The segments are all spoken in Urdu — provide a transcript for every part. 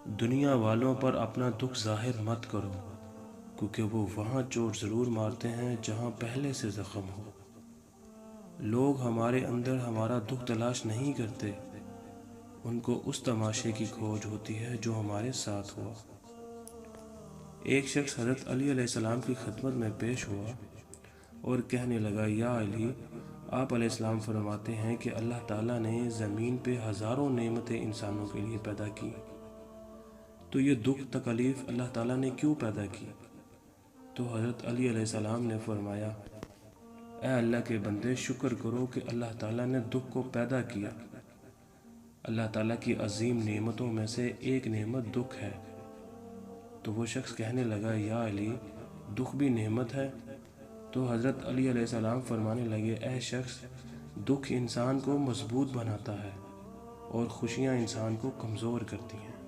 دنیا والوں پر اپنا دکھ ظاہر مت کرو، کیونکہ وہ وہاں چوٹ ضرور مارتے ہیں جہاں پہلے سے زخم ہو۔ لوگ ہمارے اندر ہمارا دکھ تلاش نہیں کرتے، ان کو اس تماشے کی کھوج ہوتی ہے جو ہمارے ساتھ ہوا۔ ایک شخص حضرت علی علیہ السلام کی خدمت میں پیش ہوا اور کہنے لگا، یا علی، آپ علیہ السلام فرماتے ہیں کہ اللہ تعالیٰ نے زمین پہ ہزاروں نعمتیں انسانوں کے لیے پیدا کی، تو یہ دکھ تکلیف اللہ تعالیٰ نے کیوں پیدا کی؟ تو حضرت علی علیہ السلام نے فرمایا، اے اللہ کے بندے، شکر کرو کہ اللہ تعالیٰ نے دکھ کو پیدا کیا۔ اللہ تعالیٰ کی عظیم نعمتوں میں سے ایک نعمت دکھ ہے۔ تو وہ شخص کہنے لگا، یا علی، دکھ بھی نعمت ہے؟ تو حضرت علی علیہ السلام فرمانے لگے، اے شخص، دکھ انسان کو مضبوط بناتا ہے اور خوشیاں انسان کو کمزور کرتی ہیں۔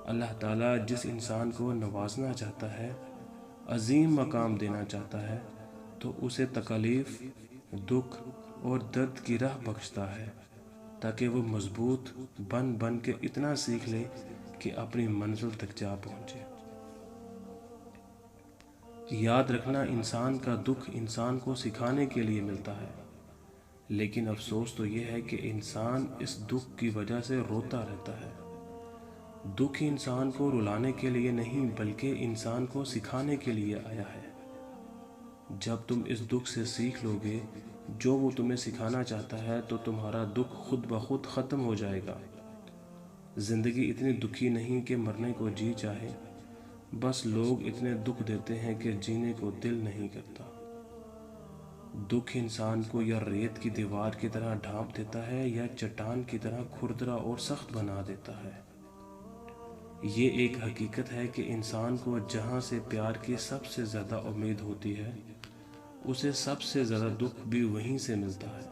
اللہ تعالیٰ جس انسان کو نوازنا چاہتا ہے، عظیم مقام دینا چاہتا ہے، تو اسے تکلیف، دکھ اور درد کی راہ بخشتا ہے، تاکہ وہ مضبوط بن کے اتنا سیکھ لے کہ اپنی منزل تک جا پہنچے۔ یاد رکھنا، انسان کا دکھ انسان کو سکھانے کے لیے ملتا ہے، لیکن افسوس تو یہ ہے کہ انسان اس دکھ کی وجہ سے روتا رہتا ہے۔ دکھ انسان کو رلانے کے لیے نہیں بلکہ انسان کو سکھانے کے لیے آیا ہے۔ جب تم اس دکھ سے سیکھ لو گے جو وہ تمہیں سکھانا چاہتا ہے تو تمہارا دکھ خود بخود ختم ہو جائے گا۔ زندگی اتنی دکھی نہیں کہ مرنے کو جی چاہے، بس لوگ اتنے دکھ دیتے ہیں کہ جینے کو دل نہیں کرتا۔ دکھ انسان کو یا ریت کی دیوار کی طرح ڈھانپ دیتا ہے یا چٹان کی طرح کھردرا اور سخت بنا دیتا ہے۔ یہ ایک حقیقت ہے کہ انسان کو جہاں سے پیار کی سب سے زیادہ امید ہوتی ہے، اسے سب سے زیادہ دکھ بھی وہیں سے ملتا ہے۔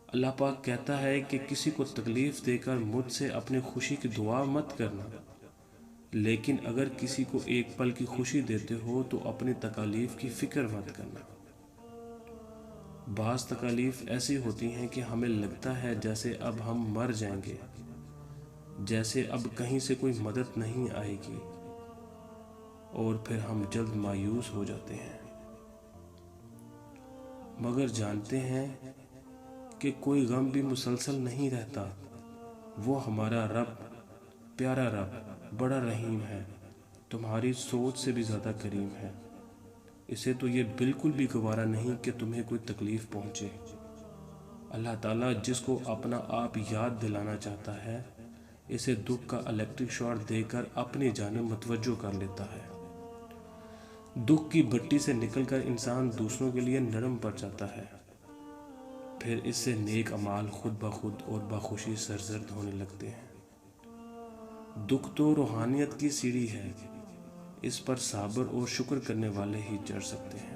اللہ پاک کہتا ہے کہ کسی کو تکلیف دے کر مجھ سے اپنی خوشی کی دعا مت کرنا، لیکن اگر کسی کو ایک پل کی خوشی دیتے ہو تو اپنی تکالیف کی فکر مت کرنا۔ بعض تکالیف ایسی ہوتی ہیں کہ ہمیں لگتا ہے جیسے اب ہم مر جائیں گے، جیسے اب کہیں سے کوئی مدد نہیں آئے گی، اور پھر ہم جلد مایوس ہو جاتے ہیں۔ مگر جانتے ہیں کہ کوئی غم بھی مسلسل نہیں رہتا۔ وہ ہمارا رب، پیارا رب، بڑا رحیم ہے، تمہاری سوچ سے بھی زیادہ کریم ہے۔ اسے تو یہ بالکل بھی گوارا نہیں کہ تمہیں کوئی تکلیف پہنچے۔ اللہ تعالیٰ جس کو اپنا آپ یاد دلانا چاہتا ہے، اسے دکھ کا الیکٹرک شاٹ دے کر اپنی جانب متوجہ کر لیتا ہے۔ دکھ کی بھٹی سے نکل کر انسان دوسروں کے لیے نرم پڑ جاتا ہے، پھر اس سے نیک اعمال خود بخود اور بخوشی سرزد ہونے لگتے ہیں۔ دکھ تو روحانیت کی سیڑھی ہے، اس پر صبر اور شکر کرنے والے ہی چڑھ سکتے ہیں۔